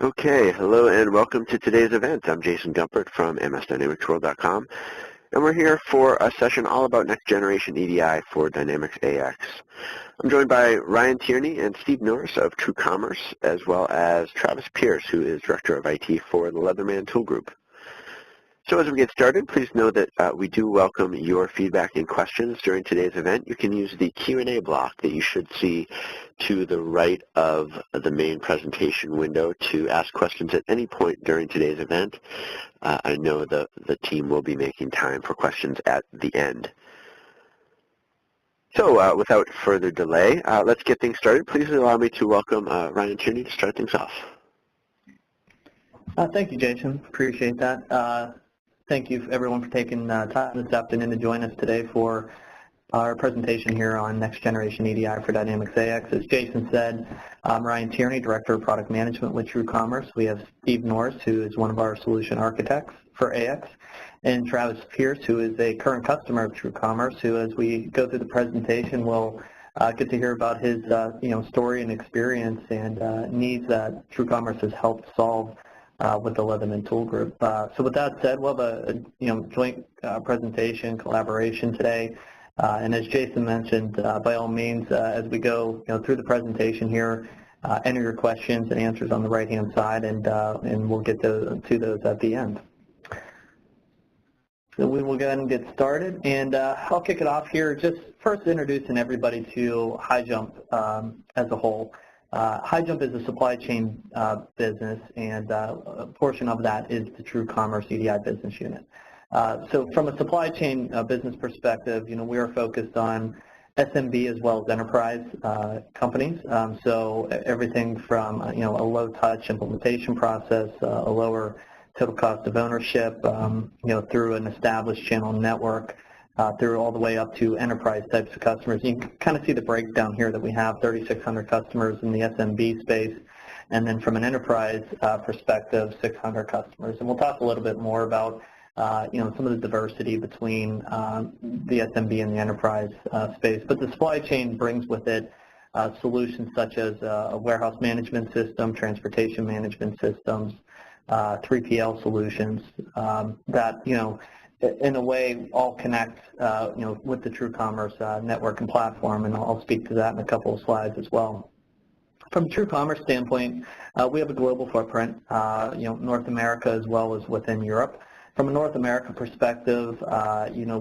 Okay, hello and welcome to today's event. I'm Jason Gumpert from msdynamicsworld.com, and we're here for a session all about next generation EDI for Dynamics AX. I'm joined by Ryan Tierney and Steve Norris of TrueCommerce, as well as Travis Pierce, who is Director of IT for the Leatherman Tool Group. So as we get started, please know that we do welcome your feedback and questions during today's event. You can use the Q&A block that you should see to the right of the main presentation window to ask questions at any point during today's event. I know the team will be making time for questions at the end. So without further delay, let's get things started. Please allow me to welcome Ryan Tierney to start things off. Thank you, Jason. Appreciate that. Thank you, everyone, for taking time this afternoon to join us today for our presentation here on Next Generation EDI for Dynamics AX. As Jason said, I'm Ryan Tierney, Director of Product Management with TrueCommerce. We have Steve Norris, who is one of our solution architects for AX, and Travis Pierce, who is a current customer of TrueCommerce, who, as we go through the presentation, will get to hear about his story and experience and needs that TrueCommerce has helped solve with the Leatherman Tool Group. So with that said, we'll have a joint presentation, collaboration today. And as Jason mentioned, by all means, as we go through the presentation here, enter your questions and answers on the right-hand side, and we'll get to those at the end. So we will go ahead and get started, and I'll kick it off here, just first introducing everybody to HighJump as a whole. HighJump is a supply chain business, and a portion of that is the TrueCommerce EDI business unit. So from a supply chain business perspective, we are focused on SMB as well as enterprise companies. So everything from a low-touch implementation process, a lower total cost of ownership, through an established channel network, through all the way up to enterprise types of customers. You can kind of see the breakdown here that we have 3,600 customers in the SMB space, and then from an enterprise perspective, 600 customers. And we'll talk a little bit more about some of the diversity between the SMB and the enterprise space. But the supply chain brings with it solutions such as a warehouse management system, transportation management systems, 3PL solutions that, in a way, all connect, with the TrueCommerce network and platform, and I'll speak to that in a couple of slides as well. From a TrueCommerce standpoint, we have a global footprint, North America as well as within Europe. From a North America perspective,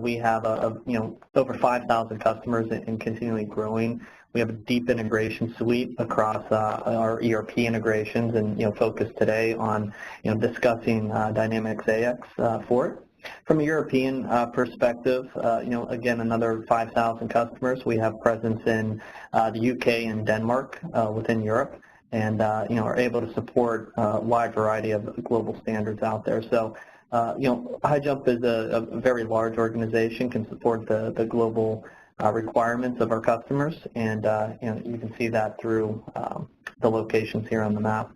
we have over 5,000 customers and continually growing. We have a deep integration suite across our ERP integrations, and focus today on discussing Dynamics AX for it. From a European perspective, again, another 5,000 customers. We have presence in the UK and Denmark within Europe, and are able to support a wide variety of global standards out there. So, HighJump is a very large organization, can support the global requirements of our customers, and you can see that through the locations here on the map.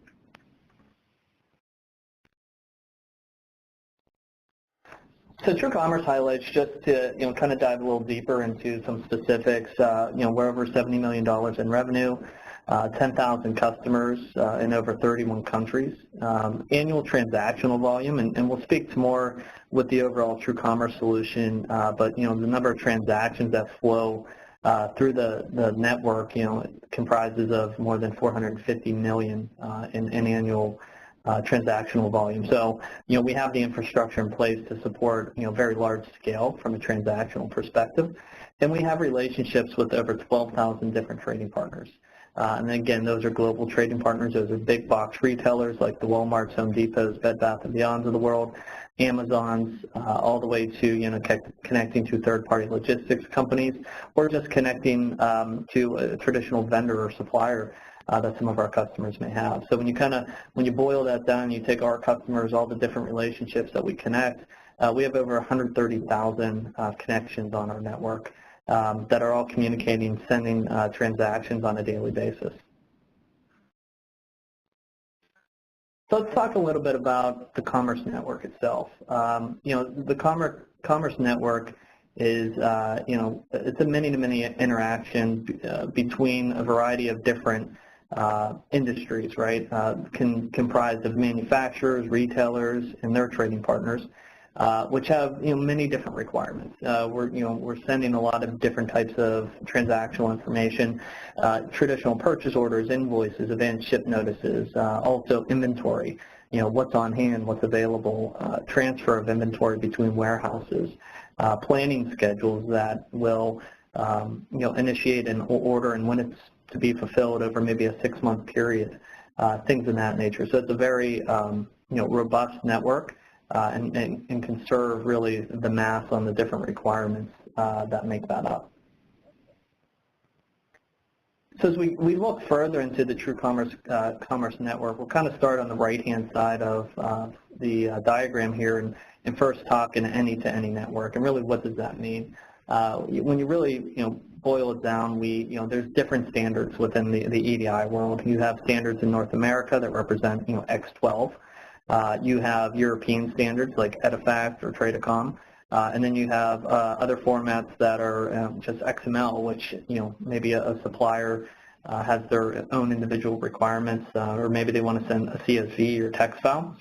So TrueCommerce highlights, just to kind of dive a little deeper into some specifics. We're over $70 million in revenue, 10,000 customers in over 31 countries. Annual transactional volume, and we'll speak to more with the overall TrueCommerce solution, but the number of transactions that flow through the network, comprises of more than 450 million in annual transactional volume. So, we have the infrastructure in place to support, very large scale from a transactional perspective. And we have relationships with over 12,000 different trading partners. And again, those are global trading partners. Those are big box retailers like the Walmarts, Home Depots, Bed Bath & Beyonds of the world, Amazons, all the way to, connecting to third-party logistics companies, or just connecting to a traditional vendor or supplier that some of our customers may have. So when you boil that down, you take our customers, all the different relationships that we connect, we have over 130,000 connections on our network that are all communicating, sending transactions on a daily basis. So let's talk a little bit about the Commerce Network itself. The Commerce Network is, it's a many-to-many interaction between a variety of different industries, right, comprised of manufacturers, retailers, and their trading partners, which have many different requirements. We're sending a lot of different types of transactional information, traditional purchase orders, invoices, advanced ship notices, also inventory. What's on hand, what's available, transfer of inventory between warehouses, planning schedules that will initiate an order and when it's to be fulfilled over maybe a 6-month period, things of that nature. So it's a very robust network and can serve really the mass on the different requirements that make that up. So as we look further into the TrueCommerce commerce network, we'll kind of start on the right-hand side of the diagram here and first talk an any-to-any network. And really, what does that mean? When you really boil it down, there's different standards within the EDI world. You have standards in North America that represent X12. You have European standards like Edifact or Tradecom. And then you have other formats that are just XML, which maybe a supplier has their own individual requirements, or maybe they want to send a CSV or text file.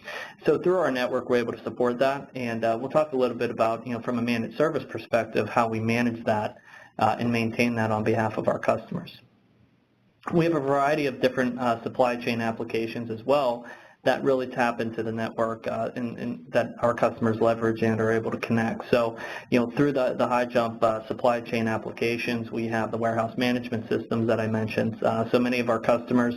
So through our network, we're able to support that, and we'll talk a little bit about, from a managed service perspective, how we manage that and maintain that on behalf of our customers. We have a variety of different supply chain applications as well that really tap into the network and that our customers leverage and are able to connect. So, through the HighJump supply chain applications, we have the warehouse management systems that I mentioned. So many of our customers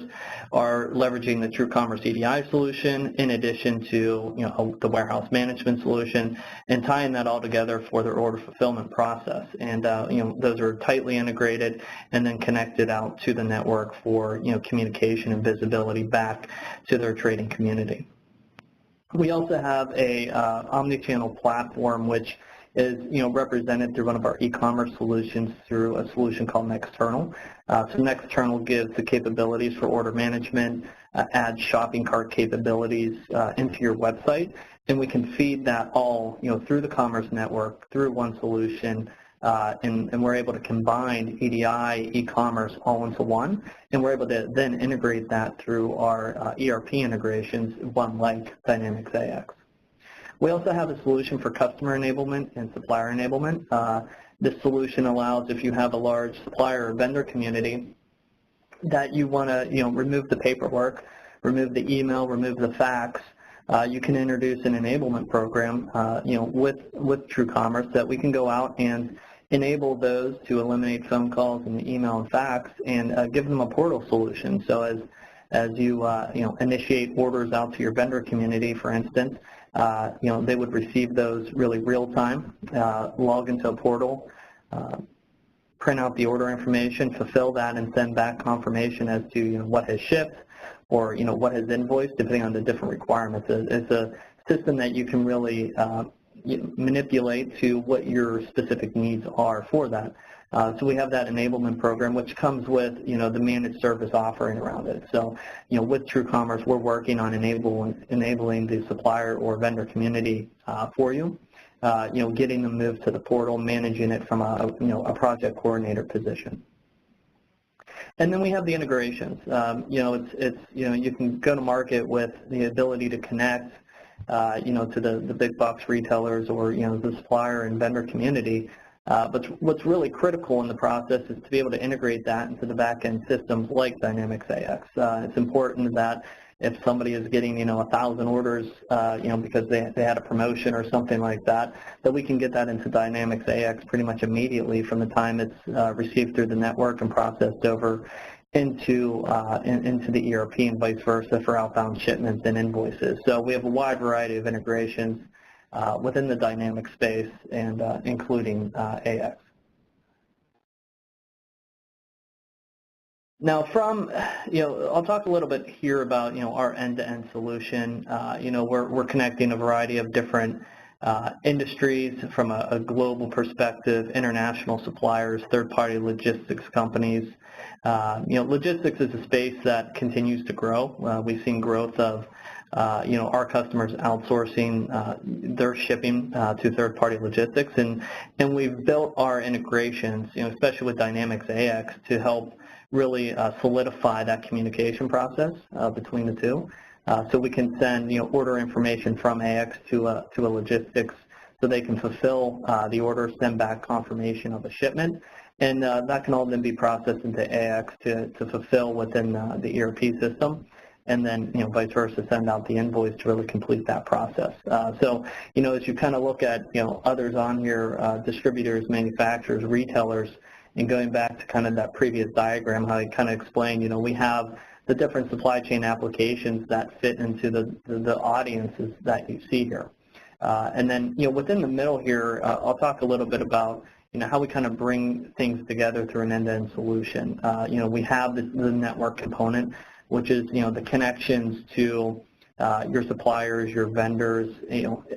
are leveraging the TrueCommerce EDI solution in addition to, the warehouse management solution and tying that all together for their order fulfillment process. And, those are tightly integrated and then connected out to the network for, communication and visibility back to their trading community. We also have a omni-channel platform which is represented through one of our e-commerce solutions through a solution called Nexternal. So Nexternal gives the capabilities for order management, add shopping cart capabilities into your website, and we can feed that all through the commerce network through one solution. And we're able to combine EDI, e-commerce all into one, and we're able to then integrate that through our ERP integrations, one like Dynamics AX. We also have a solution for customer enablement and supplier enablement. This solution allows, if you have a large supplier or vendor community, that you want to remove the paperwork, remove the email, remove the fax. You can introduce an enablement program, with TrueCommerce that we can go out and enable those to eliminate phone calls and the email and fax and give them a portal solution. So as you initiate orders out to your vendor community, for instance, they would receive those really real time, log into a portal, print out the order information, fulfill that, and send back confirmation as to what has shipped or what has invoiced, depending on the different requirements. It's a system that you can really manipulate to what your specific needs are for that. So we have that enablement program, which comes with the managed service offering around it. So with TrueCommerce, we're working on enabling the supplier or vendor community for you. Getting them moved to the portal, managing it from a project coordinator position. And then we have the integrations. You can go to market with the ability to connect, to the big box retailers or the supplier and vendor community. But what's really critical in the process is to be able to integrate that into the back-end systems like Dynamics AX. It's important that if somebody is getting 1,000 orders, because they had a promotion or something like that, that we can get that into Dynamics AX pretty much immediately from the time it's received through the network and processed over into the ERP and vice versa for outbound shipments and invoices. So we have a wide variety of integrations within the dynamic space and including AX. Now I'll talk a little bit here about, our end-to-end solution. We're connecting a variety of different industries from a global perspective, international suppliers, third-party logistics companies. Logistics is a space that continues to grow. We've seen growth of, our customers outsourcing their shipping to third-party logistics, and we've built our integrations, especially with Dynamics AX, to help really solidify that communication process between the two. So we can send order information from AX to a logistics so they can fulfill the order, send back confirmation of a shipment, and that can all then be processed into AX to fulfill within the ERP system, and then vice versa, send out the invoice to really complete that process. So as you kind of look at others on here, distributors, manufacturers, retailers, and going back to kind of that previous diagram, how I kind of explained, we have the different supply chain applications that fit into the audiences that you see here. And then, within the middle here, I'll talk a little bit about, how we kind of bring things together through an end-to-end solution. We have the network component, which is, the connections to your suppliers, your vendors,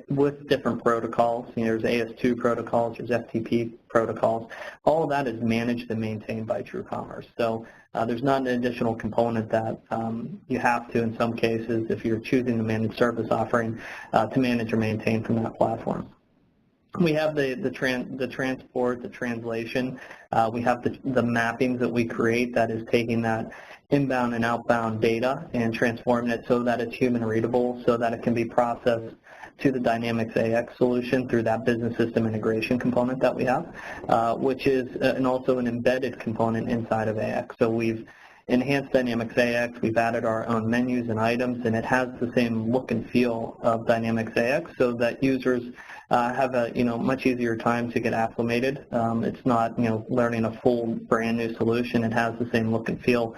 with different protocols. There's AS2 protocols, there's FTP protocols. All of that is managed and maintained by TrueCommerce. So there's not an additional component that you have to, in some cases, if you're choosing the managed service offering, to manage or maintain from that platform. We have the transport, the translation. We have the mappings that we create that is taking that inbound and outbound data and transforming it so that it's human readable, so that it can be processed to the Dynamics AX solution through that business system integration component that we have, which is also an embedded component inside of AX. So we've enhanced Dynamics AX, we've added our own menus and items, and it has the same look and feel of Dynamics AX so that users have a much easier time to get acclimated. It's not learning a full brand new solution. It has the same look and feel,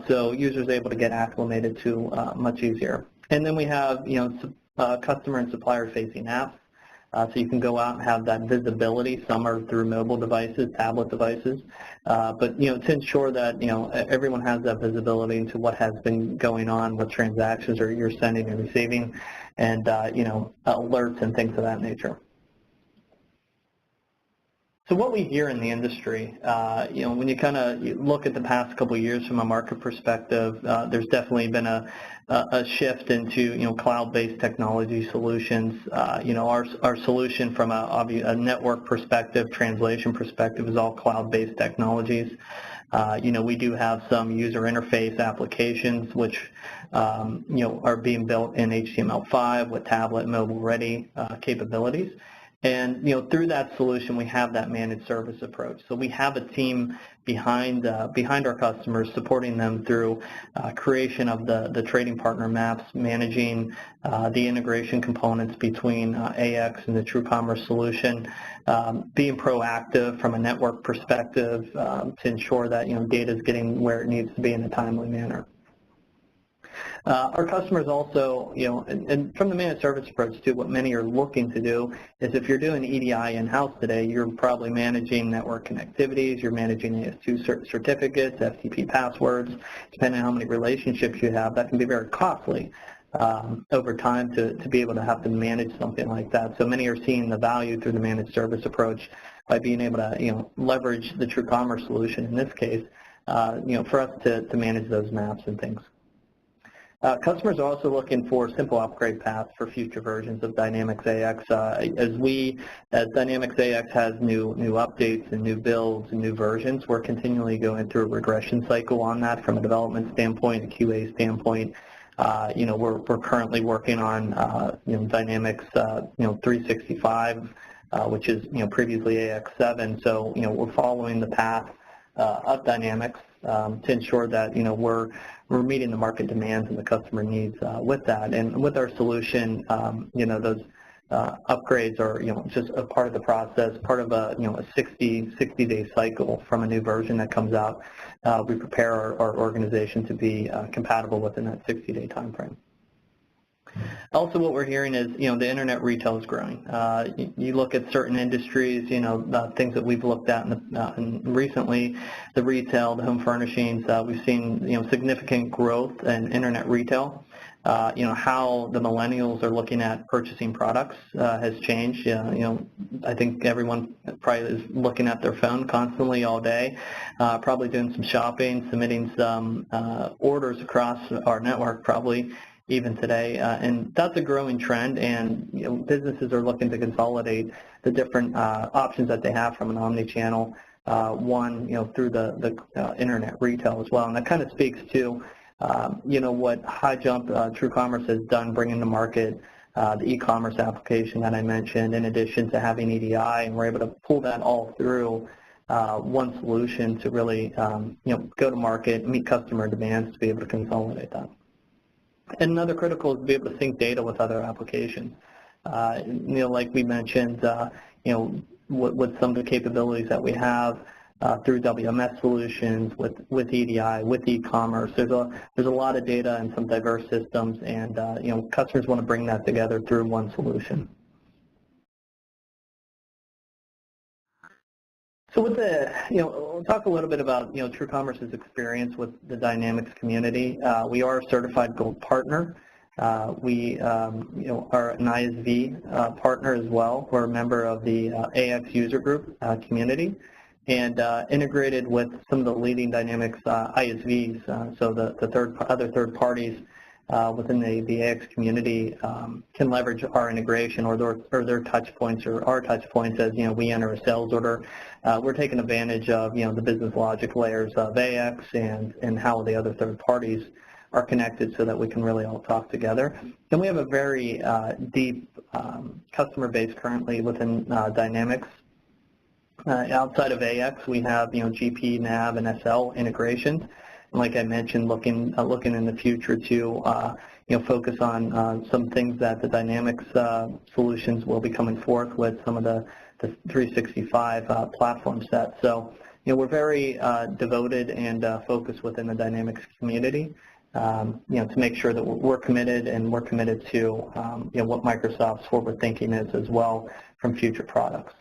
so users are able to get acclimated to much easier. And then we have customer and supplier facing apps. So you can go out and have that visibility. Some are through mobile devices, tablet devices, but to ensure that everyone has that visibility into what has been going on, what transactions are you're sending and receiving, and alerts and things of that nature. So what we hear in the industry, when you kind of look at the past couple of years from a market perspective, there's definitely been a shift into cloud-based technology solutions. Our solution from a network perspective, translation perspective, is all cloud-based technologies. We do have some user interface applications which are being built in HTML5 with tablet and mobile-ready capabilities. And through that solution, we have that managed service approach. So we have a team behind our customers, supporting them through creation of the trading partner maps, managing the integration components between AX and the TrueCommerce solution, being proactive from a network perspective to ensure that data is getting where it needs to be in a timely manner. Our customers also, and from the managed service approach too, what many are looking to do is, if you're doing EDI in-house today, you're probably managing network connectivities, you're managing AS2 certificates, FTP passwords. Depending on how many relationships you have, that can be very costly over time to be able to have to manage something like that. So many are seeing the value through the managed service approach by being able to leverage the TrueCommerce solution in this case, for us to manage those maps and things. Customers are also looking for simple upgrade paths for future versions of Dynamics AX. As Dynamics AX has new updates and new builds and new versions, we're continually going through a regression cycle on that from a development standpoint, a QA standpoint. We're currently working on Dynamics 365, which is previously AX7. So we're following the path of Dynamics to ensure that we're meeting the market demands and the customer needs with that. And with our solution, those upgrades are just a part of the process, part of a 60-day cycle from a new version that comes out. We prepare our organization to be compatible within that 60-day time frame. Also, what we're hearing is, the internet retail is growing. You look at certain industries, things that we've looked at recently, the retail, the home furnishings, we've seen, significant growth in internet retail. How the millennials are looking at purchasing products has changed. I think everyone probably is looking at their phone constantly all day, probably doing some shopping, submitting some orders across our network probably even today, and that's a growing trend, and businesses are looking to consolidate the different options that they have from an omni-channel one, through the internet retail as well. And that kind of speaks to, what HighJump TrueCommerce has done, bringing to market the e-commerce application that I mentioned, in addition to having EDI, and we're able to pull that all through one solution to really, go to market, meet customer demands, to be able to consolidate that. And another critical is to be able to sync data with other applications. Like we mentioned, with some of the capabilities that we have through WMS solutions, with EDI, with e-commerce, there's a lot of data and some diverse systems, and customers want to bring that together through one solution. So with we'll talk a little bit about, TrueCommerce's experience with the Dynamics community. We are a certified gold partner. We, are an ISV partner as well. We're a member of the AX user group community, and integrated with some of the leading Dynamics ISVs. So the other third parties within the AX community can leverage our integration or their touch points or our touch points as we enter a sales order. We're taking advantage of the business logic layers of AX and how the other third parties are connected, so that we can really all talk together. And we have a very deep customer base currently within Dynamics. Outside of AX, we have GP, NAV, and SL integrations. And like I mentioned, looking in the future to focus on some things that the Dynamics solutions will be coming forth with, some of the 365 platform set. So we're very devoted and focused within the Dynamics community, to make sure that we're committed, and we're committed to what Microsoft's forward thinking is as well from future products.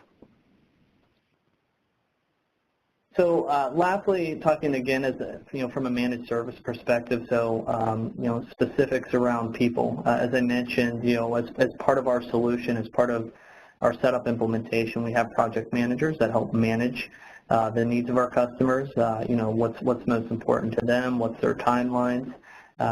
So lastly, talking again as from a managed service perspective, so specifics around people. As I mentioned, as part of our solution, as part of our setup implementation, we have project managers that help manage the needs of our customers. What's most important to them, what's their timelines.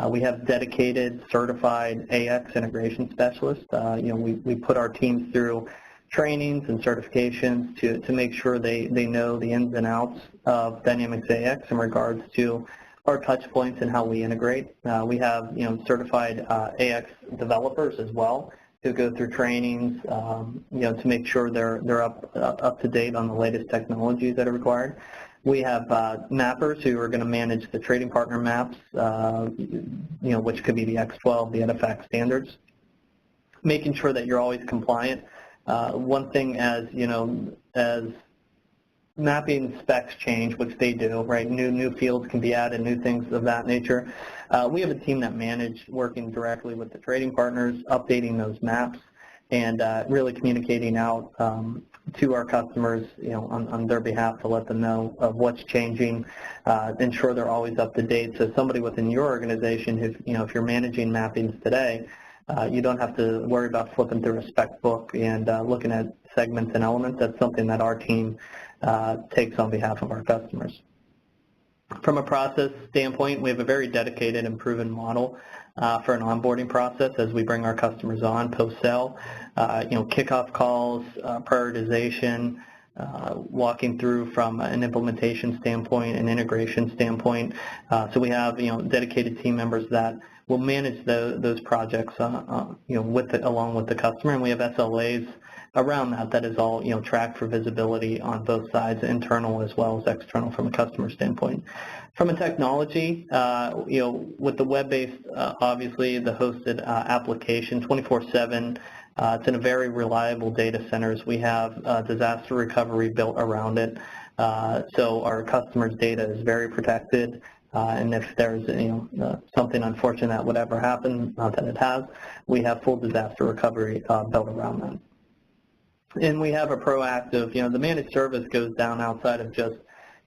We have dedicated certified AX integration specialists. We put our teams through trainings and certifications to make sure they know the ins and outs of Dynamics AX in regards to our touch points and how we integrate. We have certified AX developers as well who go through trainings to make sure they're up to date on the latest technologies that are required. We have mappers who are going to manage the trading partner maps, which could be the X12, the EDIFACT standards, making sure that you're always compliant. One thing as mapping specs change, which they do, right? New fields can be added, new things of that nature. We have a team that manage working directly with the trading partners, updating those maps, and really communicating out to our customers, on their behalf, to let them know of what's changing, ensure they're always up to date. So somebody within your organization, if you're managing mappings today, you don't have to worry about flipping through a spec book and looking at segments and elements. That's something that our team takes on behalf of our customers. From a process standpoint, we have a very dedicated and proven model for an onboarding process as we bring our customers on post-sale. Kickoff calls, prioritization, walking through from an implementation standpoint, an integration standpoint. So we have dedicated team members that will manage those projects along with the customer, and we have SLAs around that is all tracked for visibility on both sides, internal as well as external from a customer standpoint. From a technology, with the web-based, obviously the hosted application 24/7, it's in a very reliable data centers. We have disaster recovery built around it, so our customers' data is very protected. And if there's something unfortunate that would ever happen, not that it has, we have full disaster recovery built around that. And we have a proactive, the managed service goes down outside of just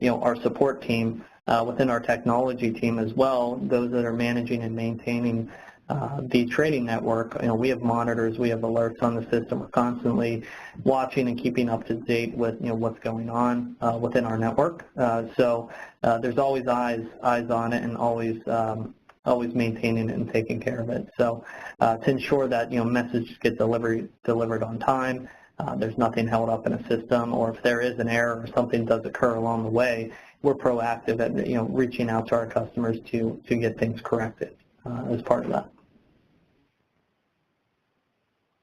our support team, within our technology team as well, those that are managing and maintaining the trading network. We have monitors, we have alerts on the system. We're constantly watching and keeping up to date with what's going on within our network. So there's always eyes on it, and always maintaining it and taking care of it. So to ensure that messages get delivered on time, there's nothing held up in a system, or if there is an error or something does occur along the way, we're proactive at reaching out to our customers to get things corrected as part of that.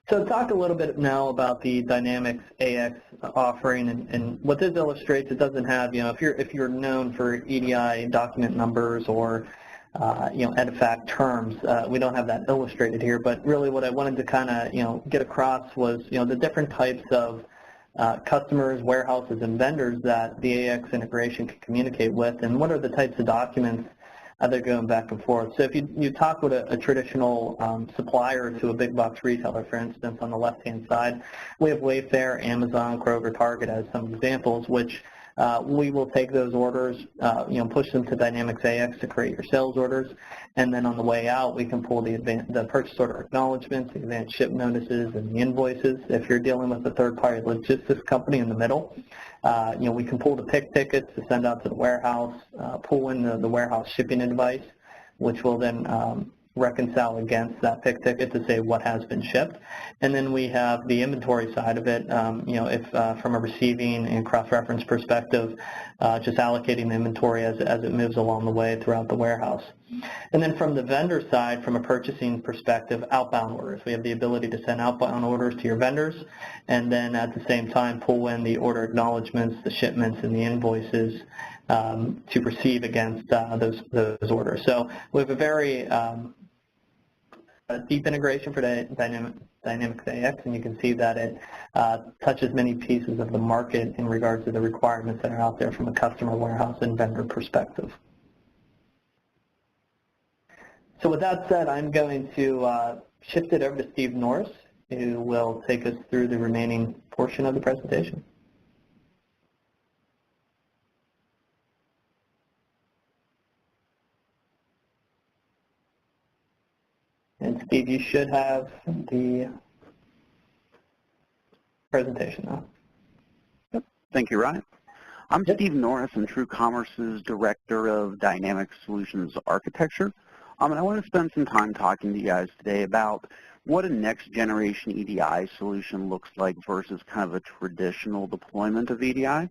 So talk a little bit now about the Dynamics AX offering, and what this illustrates, it doesn't have, if you're known for EDI document numbers or EDIFACT terms, we don't have that illustrated here, but really what I wanted to kind of get across was the different types of customers, warehouses, and vendors that the AX integration can communicate with, and what are the types of documents they're going back and forth. So if you talk with a traditional supplier to a big box retailer, for instance, on the left-hand side, we have Wayfair, Amazon, Kroger, Target as some examples, which we will take those orders, push them to Dynamics AX to create your sales orders, and then on the way out, we can pull the purchase order acknowledgments, the advanced ship notices, and the invoices. If you're dealing with a third-party logistics company in the middle, we can pull the pick tickets to send out to the warehouse, pull in the warehouse shipping advice, which will then reconcile against that pick ticket to say what has been shipped. And then we have the inventory side of it, if from a receiving and cross-reference perspective, just allocating the inventory as it moves along the way throughout the warehouse. And then from the vendor side, from a purchasing perspective, outbound orders. We have the ability to send outbound orders to your vendors, and then at the same time pull in the order acknowledgments, the shipments, and the invoices to receive against those orders. So we have a very deep integration for Dynamics AX, and you can see that it touches many pieces of the market in regards to the requirements that are out there from a customer, warehouse, and vendor perspective. So with that said, I'm going to shift it over to Steve Norris, who will take us through the remaining portion of the presentation. And Steve, you should have the presentation now. Yep. Thank you, Ryan. I'm Steve Norris, I'm TrueCommerce's Director of Dynamic Solutions Architecture. And I want to spend some time talking to you guys today about what a next generation EDI solution looks like versus kind of a traditional deployment of EDI.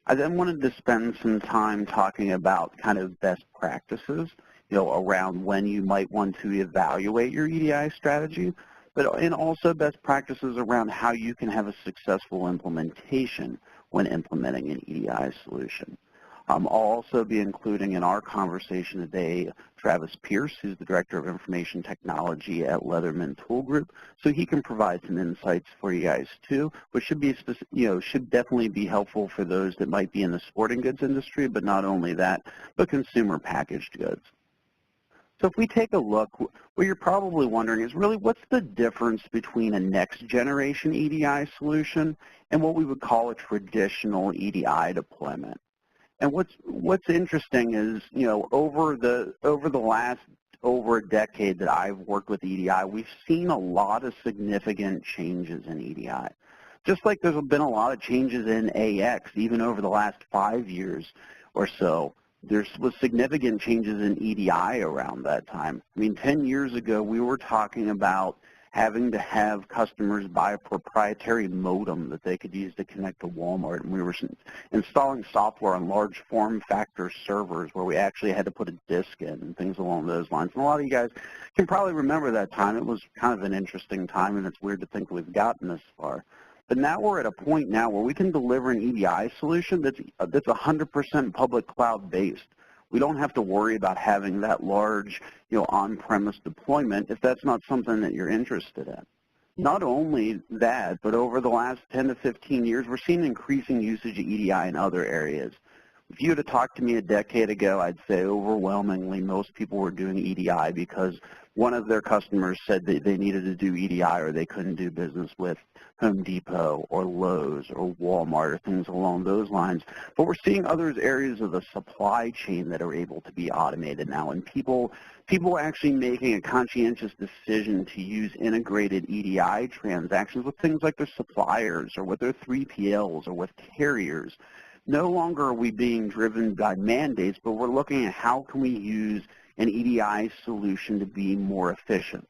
I then wanted to spend some time talking about kind of best practices, around when you might want to evaluate your EDI strategy, and also best practices around how you can have a successful implementation when implementing an EDI solution. I'll also be including in our conversation today Travis Pierce, who's the Director of Information Technology at Leatherman Tool Group, so he can provide some insights for you guys too, which should be, should definitely be helpful for those that might be in the sporting goods industry, but not only that, but consumer packaged goods. So if we take a look, what you're probably wondering is really what's the difference between a next generation EDI solution and what we would call a traditional EDI deployment. And what's interesting is, over a decade that I've worked with EDI, we've seen a lot of significant changes in EDI. Just like there's been a lot of changes in AX, even over the last 5 years or so. There was significant changes in EDI around that time. I mean, 10 years ago, we were talking about having to have customers buy a proprietary modem that they could use to connect to Walmart, and we were installing software on large form factor servers where we actually had to put a disk in and things along those lines. And a lot of you guys can probably remember that time. It was kind of an interesting time, and it's weird to think we've gotten this far. But now we're at a point now where we can deliver an EDI solution that's 100% public cloud based. We don't have to worry about having that large, on-premise deployment if that's not something that you're interested in. Not only that, but over the last 10 to 15 years, we're seeing increasing usage of EDI in other areas. If you were to talk to me a decade ago, I'd say overwhelmingly most people were doing EDI because one of their customers said that they needed to do EDI or they couldn't do business with Home Depot or Lowe's or Walmart or things along those lines. But we're seeing other areas of the supply chain that are able to be automated now, and people are actually making a conscientious decision to use integrated EDI transactions with things like their suppliers or with their 3PLs or with carriers. No longer are we being driven by mandates, but we're looking at how can we use an EDI solution to be more efficient.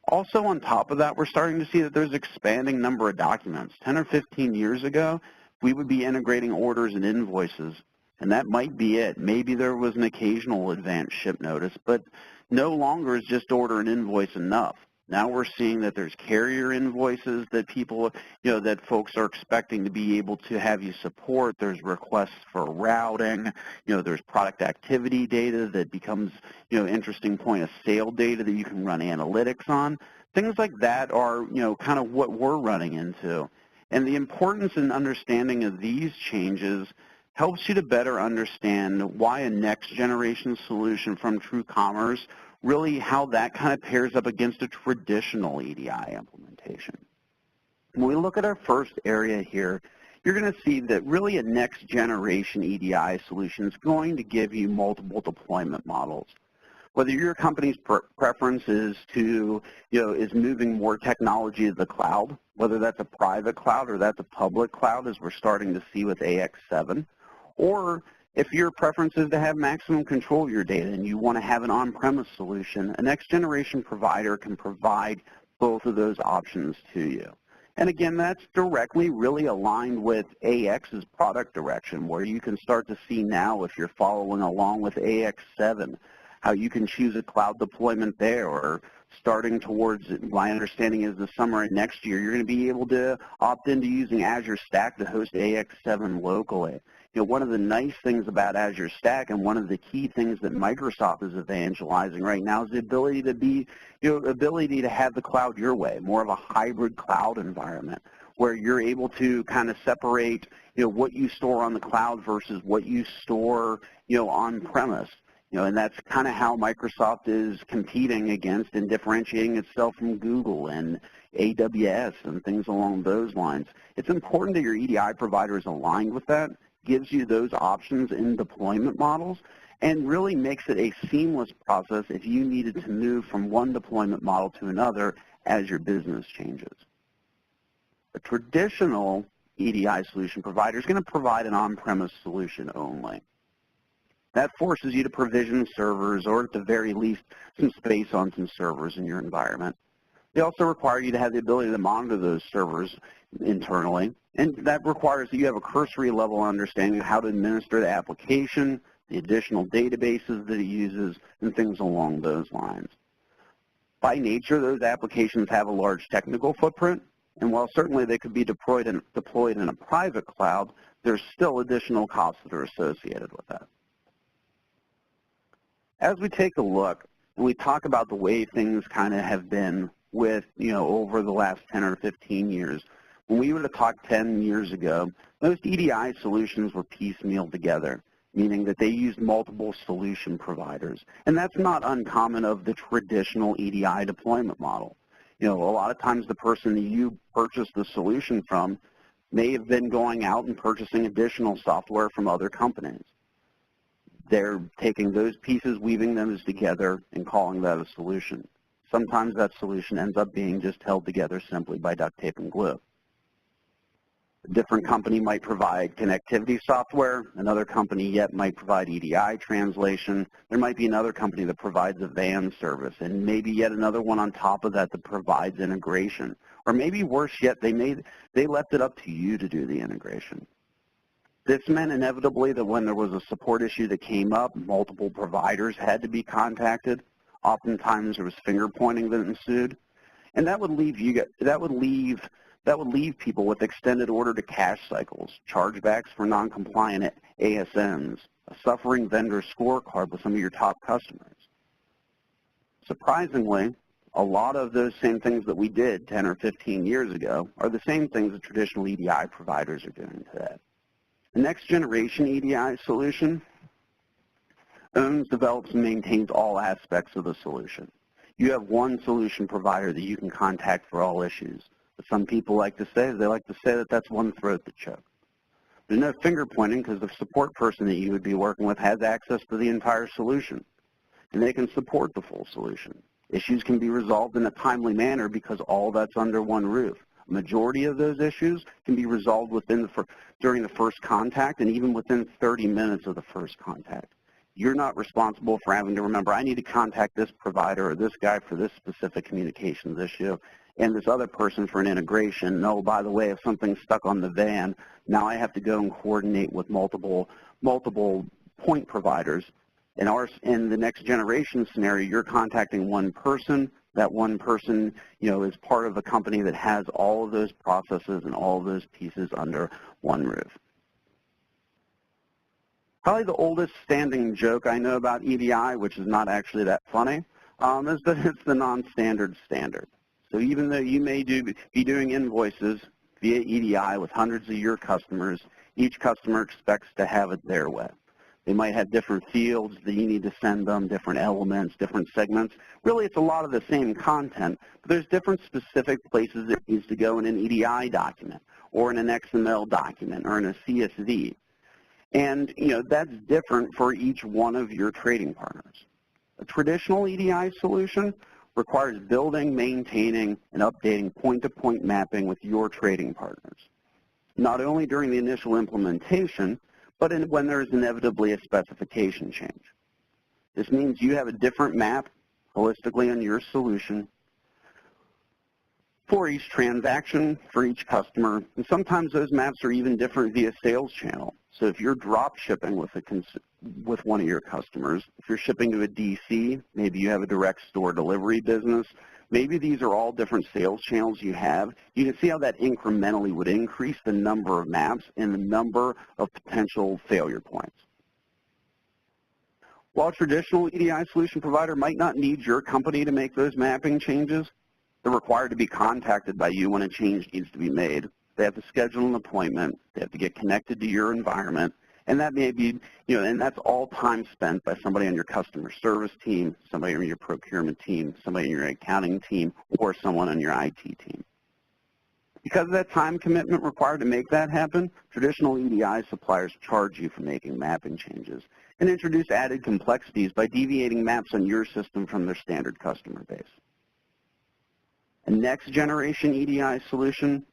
Also on top of that, we're starting to see that there's expanding number of documents. 10 or 15 years ago, we would be integrating orders and invoices, and that might be it. Maybe there was an occasional advance ship notice, but no longer is just order and invoice enough. Now we're seeing that there's carrier invoices that people, that folks are expecting to be able to have you support. There's requests for routing. There's product activity data that becomes, interesting point of sale data that you can run analytics on. Things like that are, kind of what we're running into. And the importance and understanding of these changes helps you to better understand why a next generation solution from TrueCommerce, really how that kind of pairs up against a traditional EDI implementation. When we look at our first area here, you're going to see that really a next generation EDI solution is going to give you multiple deployment models. Whether your company's preference is to, is moving more technology to the cloud, whether that's a private cloud or that's a public cloud, as we're starting to see with AX7, or if your preference is to have maximum control of your data and you want to have an on-premise solution, a next-generation provider can provide both of those options to you. And again, that's directly really aligned with AX's product direction, where you can start to see now, if you're following along with AX7, how you can choose a cloud deployment there, or starting towards, my understanding is the summer of next year, you're going to be able to opt into using Azure Stack to host AX7 locally. One of the nice things about Azure Stack, and one of the key things that Microsoft is evangelizing right now, is the ability to be, ability to have the cloud your way, more of a hybrid cloud environment, where you're able to kind of separate, what you store on the cloud versus what you store, on premise. And that's kind of how Microsoft is competing against and differentiating itself from Google and AWS and things along those lines. It's important that your EDI provider is aligned with that, gives you those options in deployment models, and really makes it a seamless process if you needed to move from one deployment model to another as your business changes. A traditional EDI solution provider is going to provide an on-premise solution only. That forces you to provision servers, or at the very least, some space on some servers in your environment. They also require you to have the ability to monitor those servers internally, and that requires that you have a cursory level understanding of how to administer the application, the additional databases that it uses, and things along those lines. By nature, those applications have a large technical footprint, and while certainly they could be deployed in a private cloud, there's still additional costs that are associated with that. As we take a look and we talk about the way things kind of have been with, over the last 10 or 15 years, when we would have talked 10 years ago, most EDI solutions were piecemealed together, meaning that they used multiple solution providers. And that's not uncommon of the traditional EDI deployment model. A lot of times the person that you purchased the solution from may have been going out and purchasing additional software from other companies. They're taking those pieces, weaving them together, and calling that a solution. Sometimes that solution ends up being just held together simply by duct tape and glue. A different company might provide connectivity software. Another company yet might provide EDI translation. There might be another company that provides a van service, and maybe yet another one on top of that that provides integration. Or maybe worse yet, they left it up to you to do the integration. This meant inevitably that when there was a support issue that came up, multiple providers had to be contacted. Oftentimes there was finger pointing that ensued, and that would leave people with extended order to cash cycles, chargebacks for non-compliant ASNs, a suffering vendor scorecard with some of your top customers. Surprisingly, a lot of those same things that we did 10 or 15 years ago are the same things that traditional EDI providers are doing today. The next generation EDI solution owns, develops, and maintains all aspects of the solution. You have one solution provider that you can contact for all issues. But some people like to say that that's one throat to choke. There's no finger pointing because the support person that you would be working with has access to the entire solution, and they can support the full solution. Issues can be resolved in a timely manner because all that's under one roof. A majority of those issues can be resolved during the first contact and even within 30 minutes of the first contact. You're not responsible for having to remember, I need to contact this provider or this guy for this specific communications issue, and this other person for an integration. No, by the way, if something's stuck on the van, now I have to go and coordinate with multiple point providers. In the next generation scenario, you're contacting one person. That one person, is part of a company that has all of those processes and all of those pieces under one roof. Probably the oldest standing joke I know about EDI, which is not actually that funny, is that it's the non-standard standard. So even though you may be doing invoices via EDI with hundreds of your customers, each customer expects to have it their way. They might have different fields that you need to send them, different elements, different segments. Really, it's a lot of the same content, but there's different specific places it needs to go in an EDI document or in an XML document or in a CSV. And, that's different for each one of your trading partners. A traditional EDI solution requires building, maintaining, and updating point-to-point mapping with your trading partners, not only during the initial implementation, but when there is inevitably a specification change. This means you have a different map holistically on your solution for each transaction, for each customer, and sometimes those maps are even different via sales channel. So if you're drop shipping with one of your customers, if you're shipping to a DC, maybe you have a direct store delivery business, maybe these are all different sales channels you have. You can see how that incrementally would increase the number of maps and the number of potential failure points. While a traditional EDI solution provider might not need your company to make those mapping changes, they're required to be contacted by you when a change needs to be made. They have to schedule an appointment. They have to get connected to your environment. And that may be, and that's all time spent by somebody on your customer service team, somebody on your procurement team, somebody on your accounting team, or someone on your IT team. Because of that time commitment required to make that happen, traditional EDI suppliers charge you for making mapping changes and introduce added complexities by deviating maps on your system from their standard customer base. A next generation EDI solution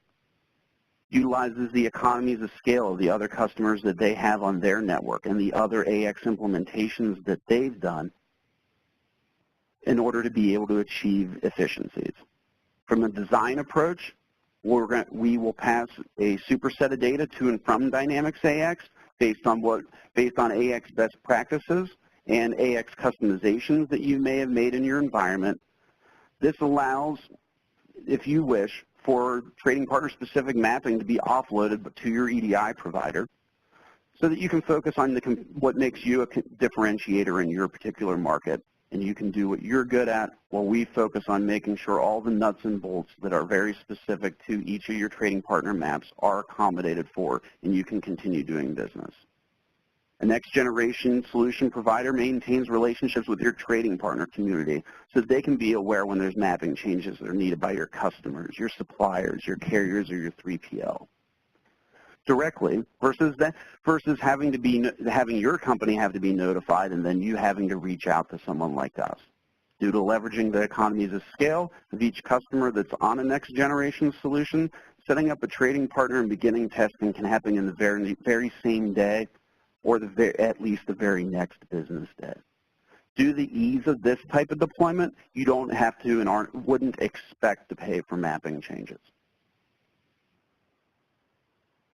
utilizes the economies of scale of the other customers that they have on their network and the other AX implementations that they've done in order to be able to achieve efficiencies. From a design approach, we will pass a superset of data to and from Dynamics AX based on AX best practices and AX customizations that you may have made in your environment. This allows, if you wish, for trading partner-specific mapping to be offloaded to your EDI provider so that you can focus on what makes you a differentiator in your particular market, and you can do what you're good at while we focus on making sure all the nuts and bolts that are very specific to each of your trading partner maps are accommodated for, and you can continue doing business. A next-generation solution provider maintains relationships with your trading partner community so that they can be aware when there's mapping changes that are needed by your customers, your suppliers, your carriers, or your 3PL. Directly versus having your company have to be notified and then you having to reach out to someone like us. Due to leveraging the economies of scale of each customer that's on a next-generation solution, setting up a trading partner and beginning testing can happen in the very same day or at least the very next business day. Due to the ease of this type of deployment, you don't have to and wouldn't expect to pay for mapping changes.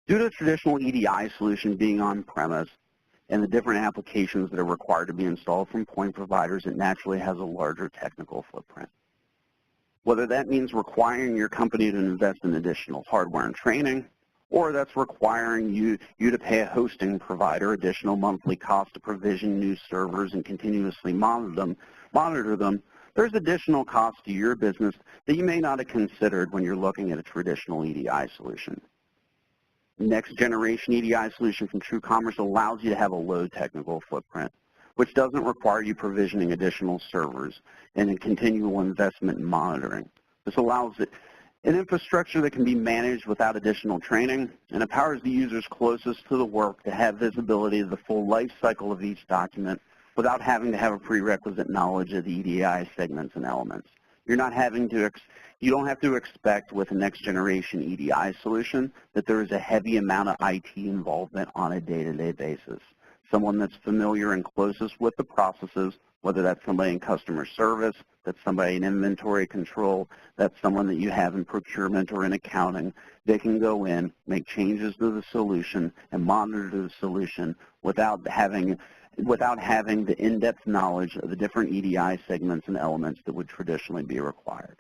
Due to the traditional EDI solution being on-premise and the different applications that are required to be installed from point providers, it naturally has a larger technical footprint. Whether that means requiring your company to invest in additional hardware and training, or that's requiring you to pay a hosting provider additional monthly cost to provision new servers and continuously monitor them, there's additional cost to your business that you may not have considered when you're looking at a traditional EDI solution. Next generation EDI solution from TrueCommerce allows you to have a low technical footprint, which doesn't require you provisioning additional servers and a continual investment in monitoring. This allows an infrastructure that can be managed without additional training and empowers the users closest to the work to have visibility of the full life cycle of each document without having to have a prerequisite knowledge of the EDI segments and elements. You don't have to expect with a next generation EDI solution that there is a heavy amount of IT involvement on a day-to-day basis. someone that's familiar and closest with the processes, whether that's somebody in customer service, that's somebody in inventory control, that's someone that you have in procurement or in accounting. They can go in, make changes to the solution, and monitor the solution without having the in-depth knowledge of the different EDI segments and elements that would traditionally be required.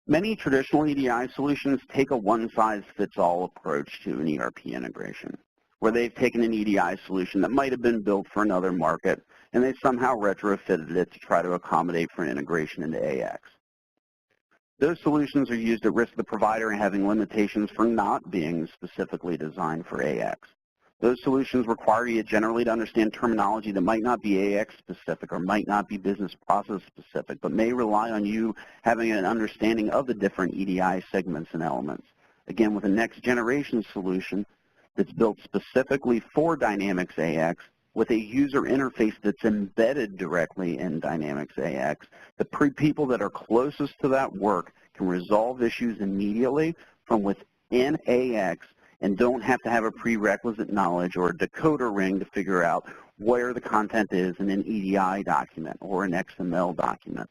Many traditional EDI solutions take a one-size-fits-all approach to an ERP integration, where they've taken an EDI solution that might have been built for another market, and they somehow retrofitted it to try to accommodate for an integration into AX. Those solutions are used at risk of the provider having limitations for not being specifically designed for AX. Those solutions require you generally to understand terminology that might not be AX specific or might not be business process specific, but may rely on you having an understanding of the different EDI segments and elements. Again, with a next generation solution that's built specifically for Dynamics AX, with a user interface that's embedded directly in Dynamics AX, the people that are closest to that work can resolve issues immediately from within AX and don't have to have a prerequisite knowledge or a decoder ring to figure out where the content is in an EDI document or an XML document.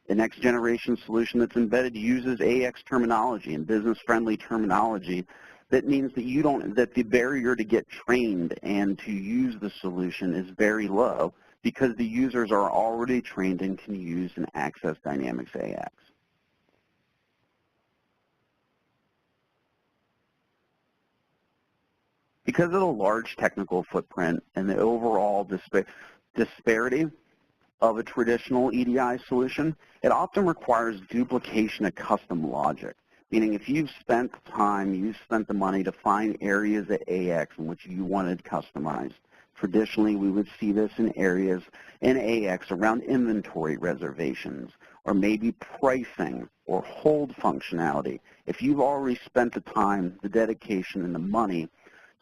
The next generation solution that's embedded uses AX terminology and business-friendly terminology. That means that the barrier to get trained and to use the solution is very low because the users are already trained and can use and access Dynamics AX. Because of the large technical footprint and the overall disparity of a traditional EDI solution, it often requires duplication of custom logic. Meaning if you've spent the time, you've spent the money to find areas at AX in which you wanted customized. Traditionally, we would see this in areas in AX around inventory reservations or maybe pricing or hold functionality. If you've already spent the time, the dedication, and the money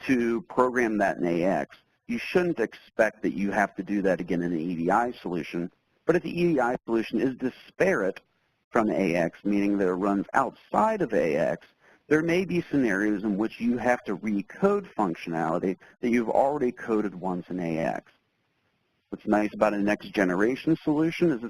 to program that in AX, you shouldn't expect that you have to do that again in an EDI solution. But if the EDI solution is disparate from AX, meaning that it runs outside of AX, there may be scenarios in which you have to recode functionality that you've already coded once in AX. What's nice about a next generation solution is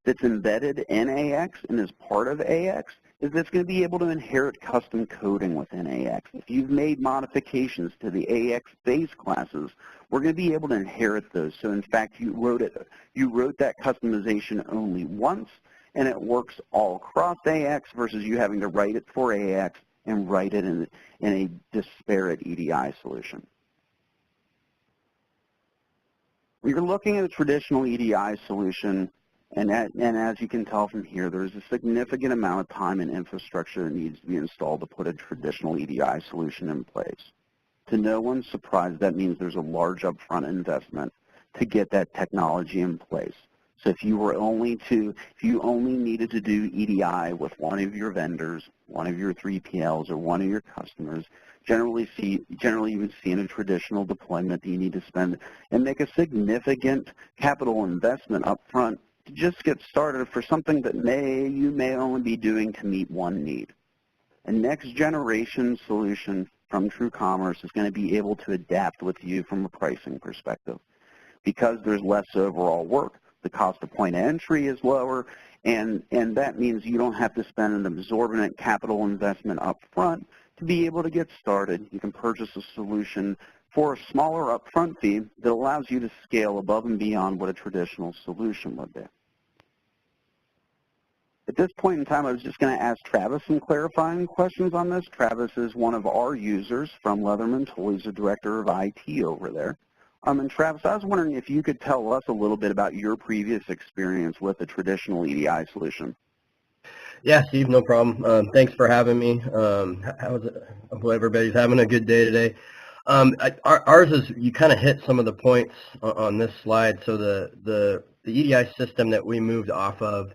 that's embedded in AX and is part of AX is it's going to be able to inherit custom coding within AX. If you've made modifications to the AX base classes, we're going to be able to inherit those. So in fact, you wrote that customization only once, and it works all across AX versus you having to write it for AX and write it in a disparate EDI solution. When you're looking at a traditional EDI solution, and as you can tell from here, there's a significant amount of time and infrastructure that needs to be installed to put a traditional EDI solution in place. To no one's surprise, that means there's a large upfront investment to get that technology in place. So if you only needed to do EDI with one of your vendors, one of your 3PLs, or one of your customers, generally you would see in a traditional deployment that you need to spend and make a significant capital investment up front to just get started for something that you may only be doing to meet one need. A next generation solution from TrueCommerce is going to be able to adapt with you from a pricing perspective. Because there's less overall work, the cost of point of entry is lower, and that means you don't have to spend an absorbent capital investment up front to be able to get started. You can purchase a solution for a smaller upfront fee that allows you to scale above and beyond what a traditional solution would be. At this point in time, I was just going to ask Travis some clarifying questions on this. Travis is one of our users from Leatherman Tool. He's the director of IT over there. And Travis, I was wondering if you could tell us a little bit about your previous experience with a traditional EDI solution. Yeah, Steve, no problem. Thanks for having me. Hope everybody's having a good day today. Ours is, you kind of hit some of the points on this slide. So the EDI system that we moved off of,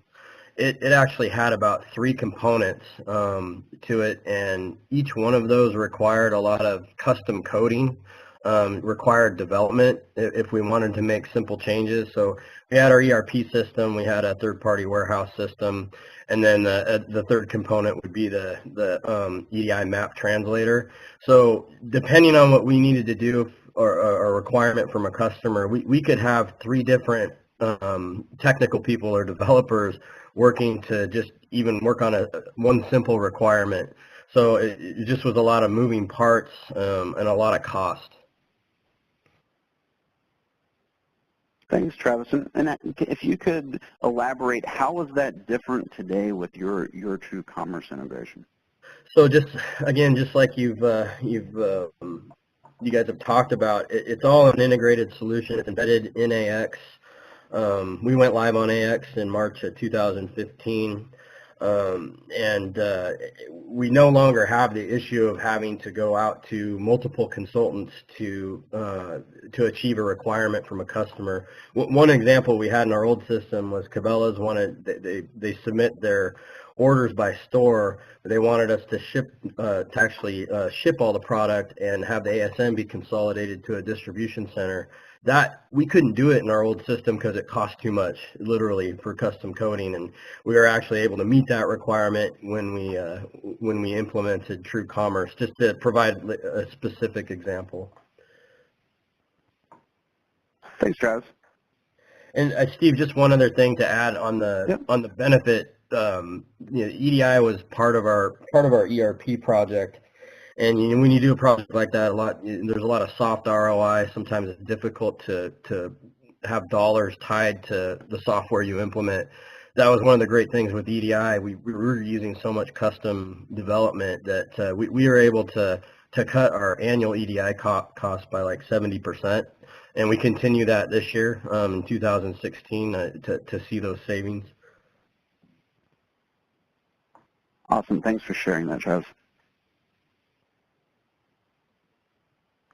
it actually had about 3 components to it, and each one of those required a lot of custom coding. required development if we wanted to make simple changes. So we had our ERP system, we had a third-party warehouse system, and then the third component would be the EDI map translator. So depending on what we needed to do or a requirement from a customer, we could have 3 different technical people or developers working to just even work on one simple requirement. So it just was a lot of moving parts and a lot of cost. Thanks, Travis. And if you could elaborate, how is that different today with your TrueCommerce integration? So just again, just like you guys have talked about, it's all an integrated solution. It's embedded in AX. We went live on AX in March of 2015. We no longer have the issue of having to go out to multiple consultants to achieve a requirement from a customer. One example we had in our old system was Cabela's they submit their orders by store. They wanted us to ship all the product and have the ASM be consolidated to a distribution center. That we couldn't do it in our old system because it cost too much, literally, for custom coding, and we were actually able to meet that requirement when we implemented TrueCommerce. Just to provide a specific example. Thanks, Travis. And Steve, just one other thing to add on the benefit. EDI was part of our ERP project. And when you do a project like that, there's a lot of soft ROI. Sometimes it's difficult to have dollars tied to the software you implement. That was one of the great things with EDI. We were using so much custom development that we were able to cut our annual EDI cost by like 70%. And we continue that this year in 2016 to see those savings. Awesome. Thanks for sharing that, Travis.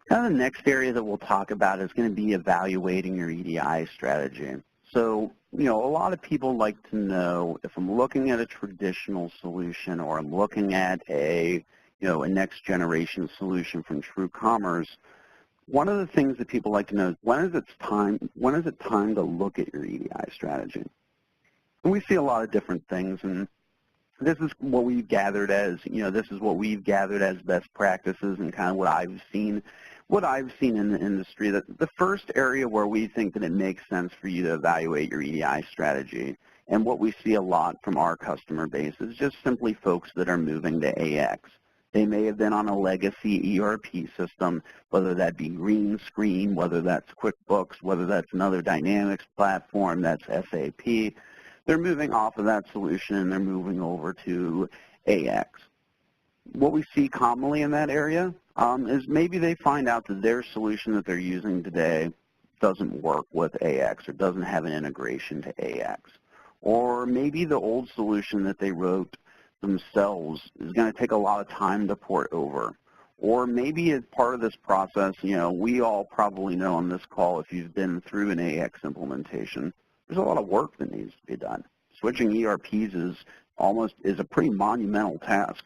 Now the next area that we'll talk about is going to be evaluating your EDI strategy. So, a lot of people like to know if I'm looking at a traditional solution or I'm looking at a next generation solution from TrueCommerce, one of the things that people like to know is when is it time to look at your EDI strategy? And we see a lot of different things, and this is what we've gathered as, best practices and kind of what I've seen in the industry. That the first area where we think that it makes sense for you to evaluate your EDI strategy, and what we see a lot from our customer base, is just simply folks that are moving to AX. They may have been on a legacy ERP system, whether that be green screen, whether that's QuickBooks, whether that's another Dynamics platform, that's SAP. They're moving off of that solution and they're moving over to AX. What we see commonly in that area is maybe they find out that their solution that they're using today doesn't work with AX or doesn't have an integration to AX. Or maybe the old solution that they wrote themselves is going to take a lot of time to port over. Or maybe as part of this process, we all probably know on this call, if you've been through an AX implementation, there's a lot of work that needs to be done. Switching ERPs is a pretty monumental task.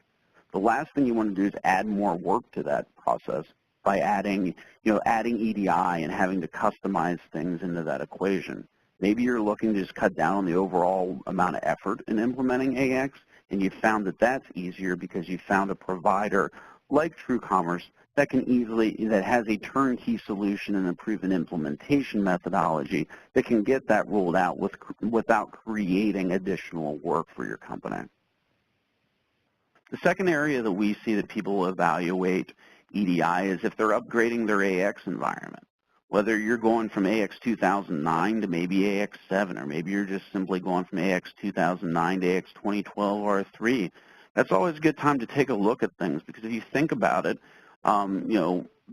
The last thing you want to do is add more work to that process by adding EDI and having to customize things into that equation. Maybe you're looking to just cut down on the overall amount of effort in implementing AX, and you found that that's easier because you found a provider like TrueCommerce that has a turnkey solution and a proven implementation methodology that can get that rolled out without creating additional work for your company. The second area that we see that people evaluate EDI is if they're upgrading their AX environment. Whether you're going from AX 2009 to maybe AX 7, or maybe you're just simply going from AX 2009 to AX 2012 R3, that's always a good time to take a look at things, because if you think about it,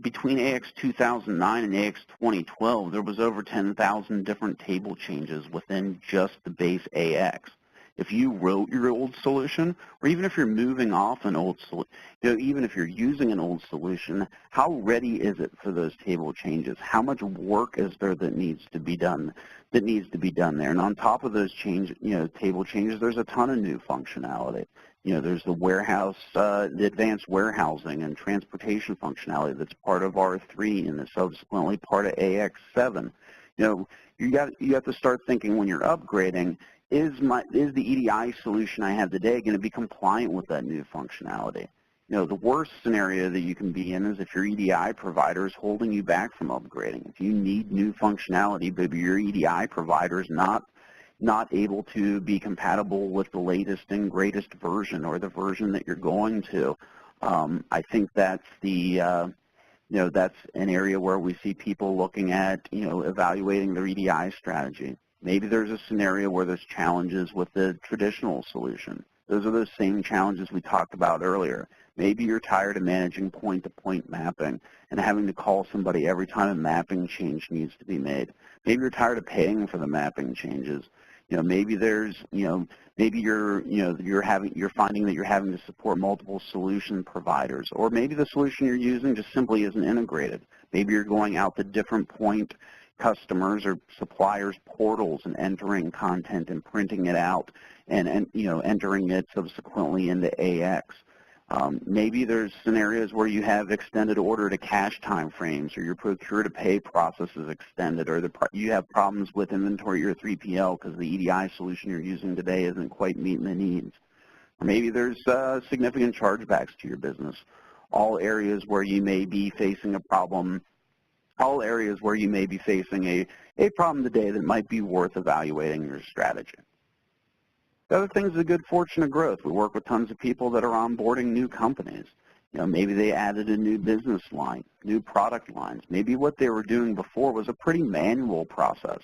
between AX 2009 and AX 2012, there was over 10,000 different table changes within just the base AX. If you wrote your old solution, or even if you're moving off an old solution, even if you're using an old solution, how ready is it for those table changes? How much work is there that needs to be done there? And on top of those table changes, there's a ton of new functionality. There's the warehouse, the advanced warehousing and transportation functionality that's part of R3 and is subsequently part of AX7. You have to start thinking when you're upgrading, is the EDI solution I have today going to be compliant with that new functionality? The worst scenario that you can be in is if your EDI provider is holding you back from upgrading. If you need new functionality, but your EDI provider is not able to be compatible with the latest and greatest version or the version that you're going to, I think that's that's an area where we see people looking at, evaluating their EDI strategy. Maybe there's a scenario where there's challenges with the traditional solution. Those are those same challenges we talked about earlier. Maybe you're tired of managing point-to-point mapping and having to call somebody every time a mapping change needs to be made. Maybe you're tired of paying for the mapping changes. Maybe there's, maybe you're finding that you're having to support multiple solution providers, or maybe the solution you're using just simply isn't integrated. Maybe you're going out to different point customers or suppliers' portals and entering content and printing it out and entering it subsequently into AX. Maybe there's scenarios where you have extended order to cash time frames, or your procure to pay process is extended, or you have problems with inventory or 3PL because the EDI solution you're using today isn't quite meeting the needs. Or maybe there's significant chargebacks to your business. All areas where you may be facing a problem, a problem today that might be worth evaluating your strategy. The other thing is the good fortune of growth. We work with tons of people that are onboarding new companies. Maybe they added a new business line, new product lines. Maybe what they were doing before was a pretty manual process.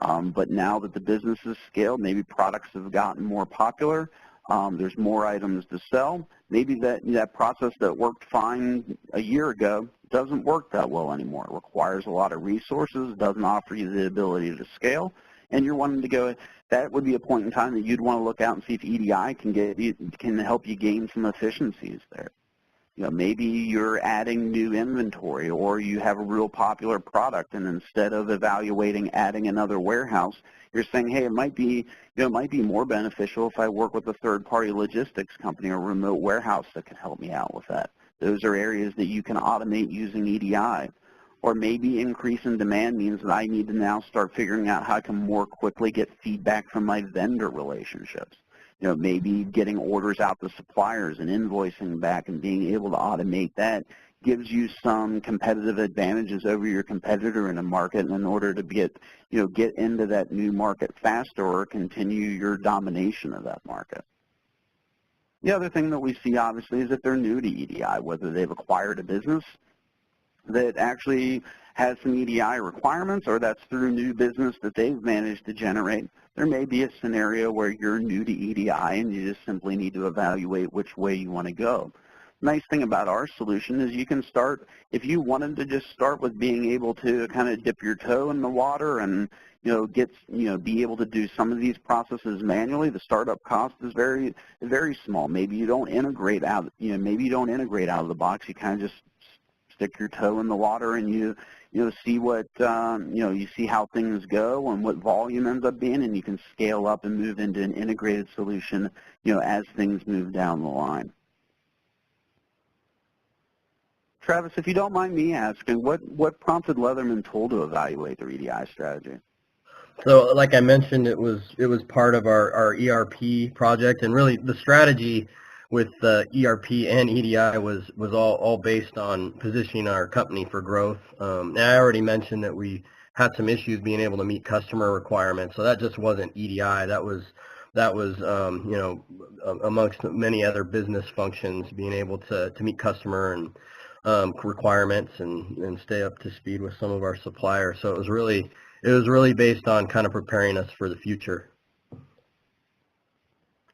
But now that the business is scaled, maybe products have gotten more popular. There's more items to sell. Maybe that process that worked fine a year ago doesn't work that well anymore. It requires a lot of resources, doesn't offer you the ability to scale, and you're wanting to go, that would be a point in time that you'd want to look out and see if EDI can help you gain some efficiencies there. Maybe you're adding new inventory, or you have a real popular product, and instead of evaluating adding another warehouse, you're saying, hey, it might be more beneficial if I work with a third-party logistics company or remote warehouse that can help me out with that. Those are areas that you can automate using EDI. Or maybe increase in demand means that I need to now start figuring out how I can more quickly get feedback from my vendor relationships. Maybe getting orders out to suppliers and invoicing back and being able to automate that gives you some competitive advantages over your competitor in a market in order to get into that new market faster or continue your domination of that market. The other thing that we see, obviously, is that they're new to EDI, whether they've acquired a business that actually has some EDI requirements, or that's through new business that they've managed to generate. There may be a scenario where you're new to EDI and you just simply need to evaluate which way you want to go. Nice thing about our solution is you can start, if you wanted to just start with being able to kind of dip your toe in the water and be able to do some of these processes manually, the startup cost is very, very small. Maybe you don't integrate out, maybe you don't integrate out of the box. You kind of just stick your toe in the water and you see what you see how things go and what volume ends up being, and you can scale up and move into an integrated solution as things move down the line. Travis, if you don't mind me asking, what prompted Leatherman Tool to evaluate their EDI strategy? So, like I mentioned, it was part of our ERP project, and really the strategy with ERP and EDI was all based on positioning our company for growth. And I already mentioned that we had some issues being able to meet customer requirements, so that just wasn't EDI. That was amongst many other business functions, being able to meet customer and requirements and stay up to speed with some of our suppliers. So it was really based on kind of preparing us for the future.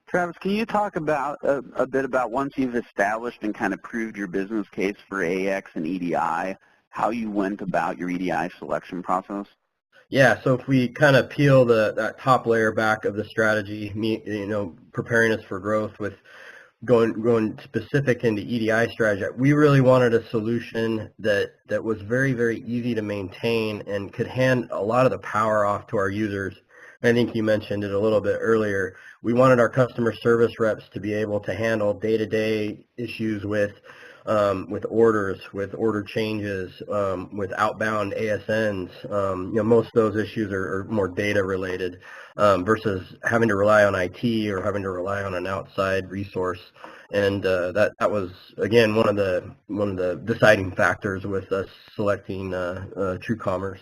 Travis, can you talk about a bit about once you've established and kind of proved your business case for AX and EDI, how you went about your EDI selection process? Yeah, so if we kind of peel that top layer back of the strategy, preparing us for growth with going specific into EDI strategy, we really wanted a solution that was very, very easy to maintain and could hand a lot of the power off to our users. I think you mentioned it a little bit earlier. We wanted our customer service reps to be able to handle day-to-day issues with orders, with order changes, with outbound ASNs. Most of those issues are more data related versus having to rely on IT or having to rely on an outside resource. And that was again one of the deciding factors with us selecting TrueCommerce.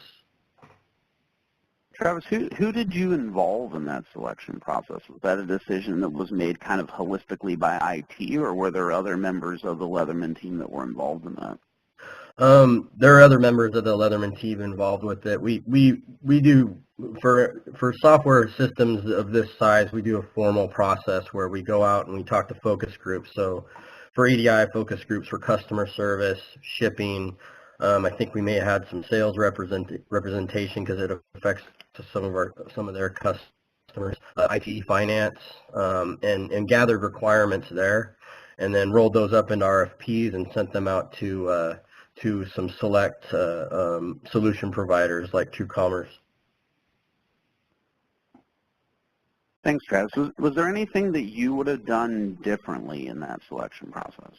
Travis, who did you involve in that selection process? Was that a decision that was made kind of holistically by IT, or were there other members of the Leatherman team that were involved in that? There are other members of the Leatherman team involved with it. We do, for software systems of this size, we do a formal process where we go out and we talk to focus groups. So for EDI, focus groups for customer service, shipping. I think we may have had some sales representation because it affects some of their customers, IT, finance, and gathered requirements there, and then rolled those up into RFPs and sent them out to some select solution providers like TrueCommerce. Thanks, Travis. Was there anything that you would have done differently in that selection process?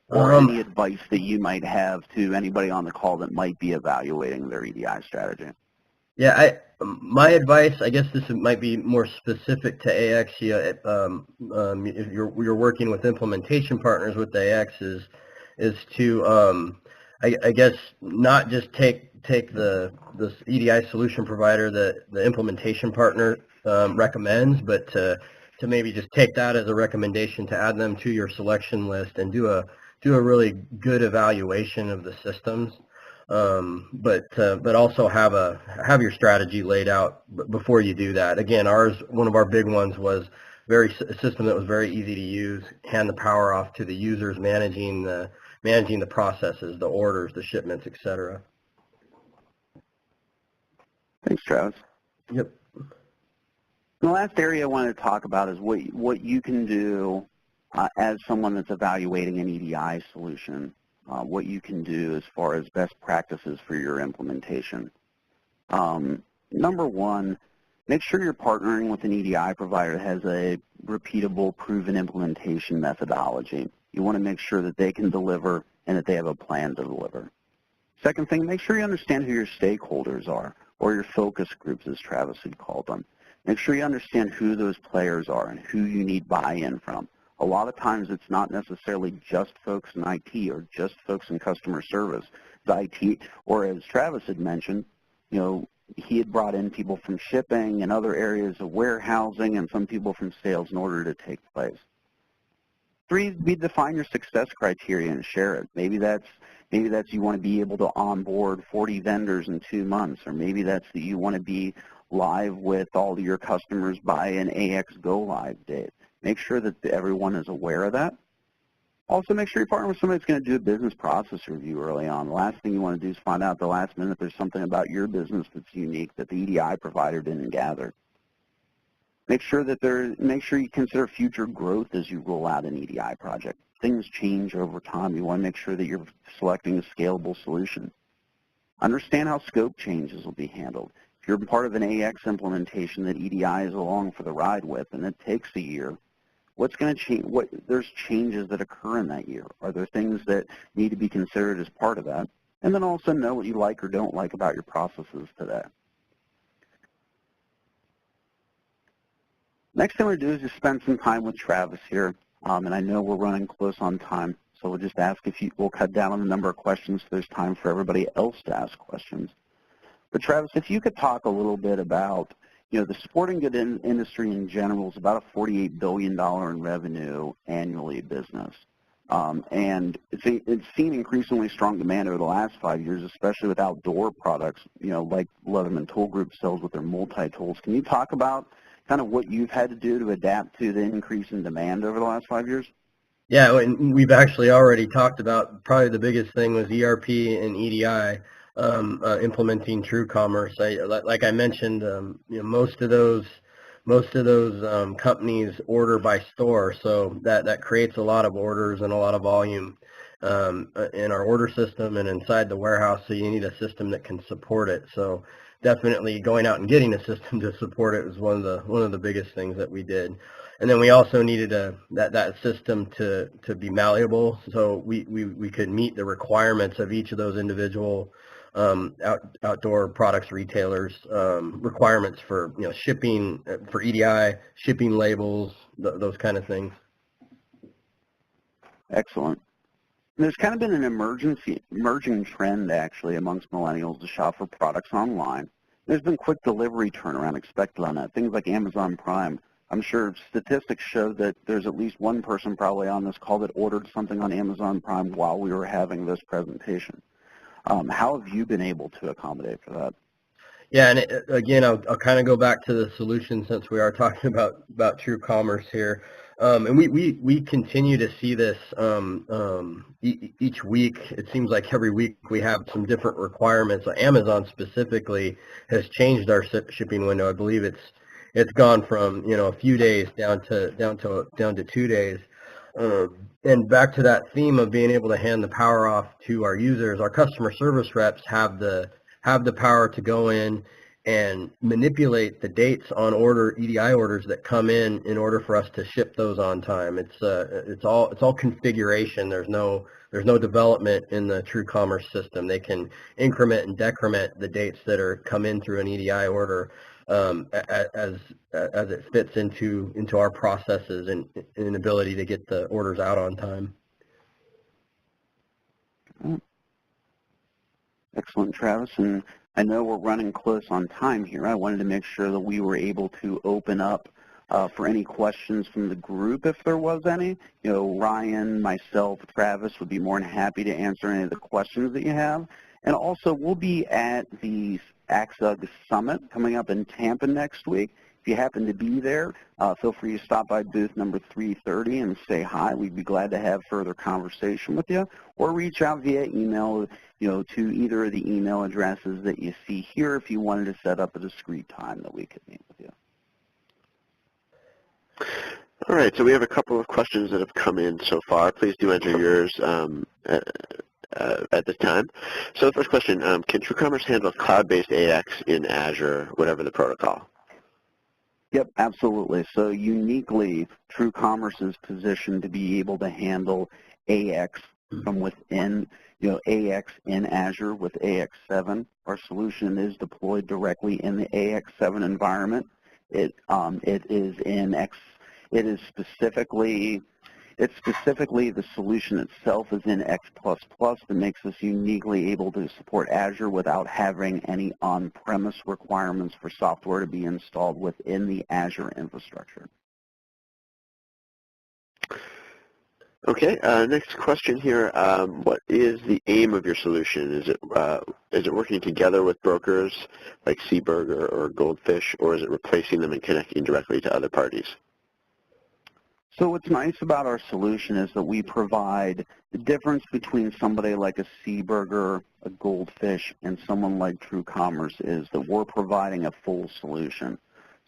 Or any advice that you might have to anybody on the call that might be evaluating their EDI strategy? Yeah, my advice, I guess this might be more specific to AX. If you're working with implementation partners with AX, is to I guess not just take this EDI solution provider that the implementation partner recommends, but to maybe just take that as a recommendation to add them to your selection list and do a really good evaluation of the systems. But also have your strategy laid out before you do that. Again, one of our big ones was a system that was very easy to use, hand the power off to the users managing the processes, the orders, the shipments, etc. Thanks, Travis. Yep. The last area I wanted to talk about is what you can do as someone that's evaluating an EDI solution, what you can do as far as best practices for your implementation. Number one, make sure you're partnering with an EDI provider that has a repeatable, proven implementation methodology. You want to make sure that they can deliver and that they have a plan to deliver. Second thing, make sure you understand who your stakeholders are, or your focus groups, as Travis had called them. Make sure you understand who those players are and who you need buy-in from. A lot of times it's not necessarily just folks in IT or just folks in customer service. The IT, or as Travis had mentioned, he had brought in people from shipping and other areas of warehousing and some people from sales in order to take place. 3, define your success criteria and share it. Maybe that's you want to be able to onboard 40 vendors in 2 months, or maybe that's that you want to be live with all of your customers by an AX go live date. Make sure that everyone is aware of that. Also, make sure you partner with somebody that's going to do a business process review early on. The last thing you want to do is find out at the last minute there's something about your business that's unique that the EDI provider didn't gather. Make sure you consider future growth as you roll out an EDI project. Things change over time. You want to make sure that you're selecting a scalable solution. Understand how scope changes will be handled. If you're part of an AX implementation that EDI is along for the ride with and it takes a year, what's going to change? There's changes that occur in that year. Are there things that need to be considered as part of that? And then also know what you like or don't like about your processes today. Next thing we're going to do is just spend some time with Travis here. And I know we're running close on time, so we'll just ask we'll cut down on the number of questions so there's time for everybody else to ask questions. But Travis, if you could talk a little bit about, the sporting goods industry in general is about a $48 billion in revenue annually business. And it's seen increasingly strong demand over the last 5 years, especially with outdoor products, like Leatherman Tool Group sells with their multi-tools. Can you talk about kind of what you've had to do to adapt to the increase in demand over the last 5 years? Yeah, and we've actually already talked about probably the biggest thing was ERP and EDI. implementing TrueCommerce. Like I mentioned, most of those companies order by store, so that creates a lot of orders and a lot of volume in our order system and inside the warehouse. So you need a system that can support it. So definitely going out and getting a system to support it was one of the biggest things that we did. And then we also needed that system to be malleable, so we could meet the requirements of each of those individual outdoor products retailers requirements for shipping, for EDI, shipping labels, those kind of things. Excellent. There's kind of been an emerging trend actually amongst millennials to shop for products online. There's been quick delivery turnaround expected on that, things like Amazon Prime. I'm sure statistics show that there's at least one person probably on this call that ordered something on Amazon Prime while we were having this presentation. How have you been able to accommodate for that? Yeah, and again, I'll kind of go back to the solution since we are talking about TrueCommerce here. And we continue to see this each week. It seems like every week we have some different requirements. Amazon specifically has changed our shipping window. I believe it's gone from a few days down to 2 days. And back to that theme of being able to hand the power off to our users, our customer service reps have the power to go in and manipulate the dates on EDI orders that come in order for us to ship those on time. It's all configuration. There's no development in the TrueCommerce system. They can increment and decrement the dates that are come in through an EDI order as it fits into our processes and ability to get the orders out on time. Excellent, Travis. And I know we're running close on time here. I wanted to make sure that we were able to open up for any questions from the group if there was any. Ryan, myself, Travis would be more than happy to answer any of the questions that you have. And also, we'll be at the AXUG Summit coming up in Tampa next week. If you happen to be there, feel free to stop by booth number 330 and say hi. We'd be glad to have further conversation with you, or reach out via email, to either of the email addresses that you see here if you wanted to set up a discrete time that we could meet with you. All right, so we have a couple of questions that have come in so far. Please do enter yours at this time. So the first question, can TrueCommerce handle cloud-based AX in Azure, whatever the protocol? Yep, absolutely. So uniquely, TrueCommerce is positioned to be able to handle AX from within, AX in Azure with AX7. Our solution is deployed directly in the AX7 environment. It's specifically the solution itself is in X++ that makes us uniquely able to support Azure without having any on-premise requirements for software to be installed within the Azure infrastructure. Okay, next question here. What is the aim of your solution? Is it working together with brokers like Seaburger or Goldfish, or is it replacing them and connecting directly to other parties? So what's nice about our solution is that we provide the difference between somebody like a Seaburger, a Goldfish, and someone like TrueCommerce is that we're providing a full solution.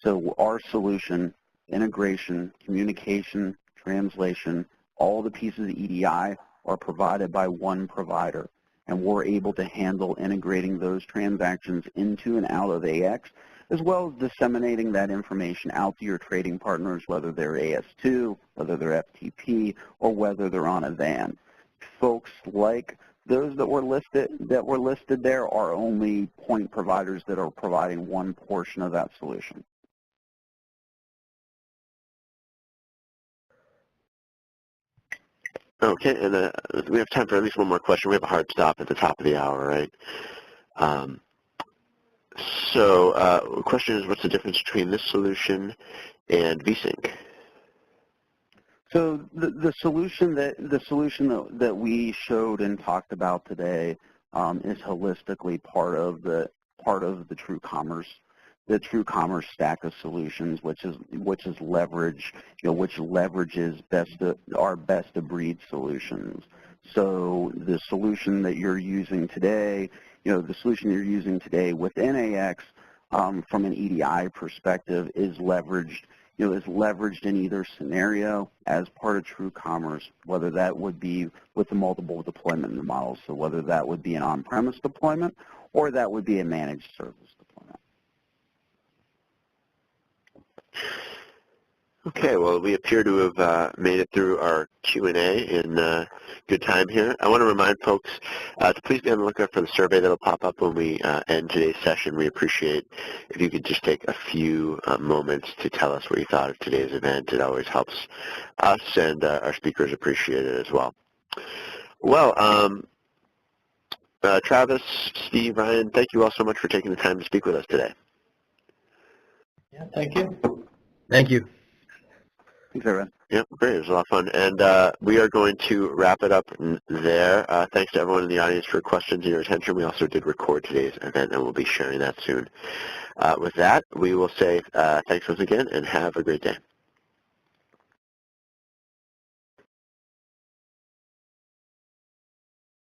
So our solution, integration, communication, translation, all the pieces of EDI are provided by one provider, and we're able to handle integrating those transactions into and out of AX, as well as disseminating that information out to your trading partners, whether they're AS2, whether they're FTP, or whether they're on a van. Folks like those that were listed there are only point providers that are providing one portion of that solution. Okay, and we have time for at least one more question. We have a hard stop at the top of the hour, right? So the question is, what's the difference between this solution and vSync? So the solution that we showed and talked about today is holistically part of the TrueCommerce stack of solutions, which leverages our best of breed solutions. So the solution that you're using today the solution you're using today within AX from an EDI perspective is leveraged in either scenario as part of TrueCommerce, whether that would be with the multiple deployment models, so whether that would be an on-premise deployment or that would be a managed service deployment. Okay, well, we appear to have made it through our Q&A in good time here. I want to remind folks to please be on the lookout for the survey that will pop up when we end today's session. We appreciate if you could just take a few moments to tell us what you thought of today's event. It always helps us, and our speakers appreciate it as well. Well, Travis, Steve, Ryan, thank you all so much for taking the time to speak with us today. Yeah, thank you. Thank you. Thanks, everyone. Yep, great. It was a lot of fun. And we are going to wrap it up there. Thanks to everyone in the audience for questions and your attention. We also did record today's event, and we'll be sharing that soon. With that, we will say thanks once again, and have a great day.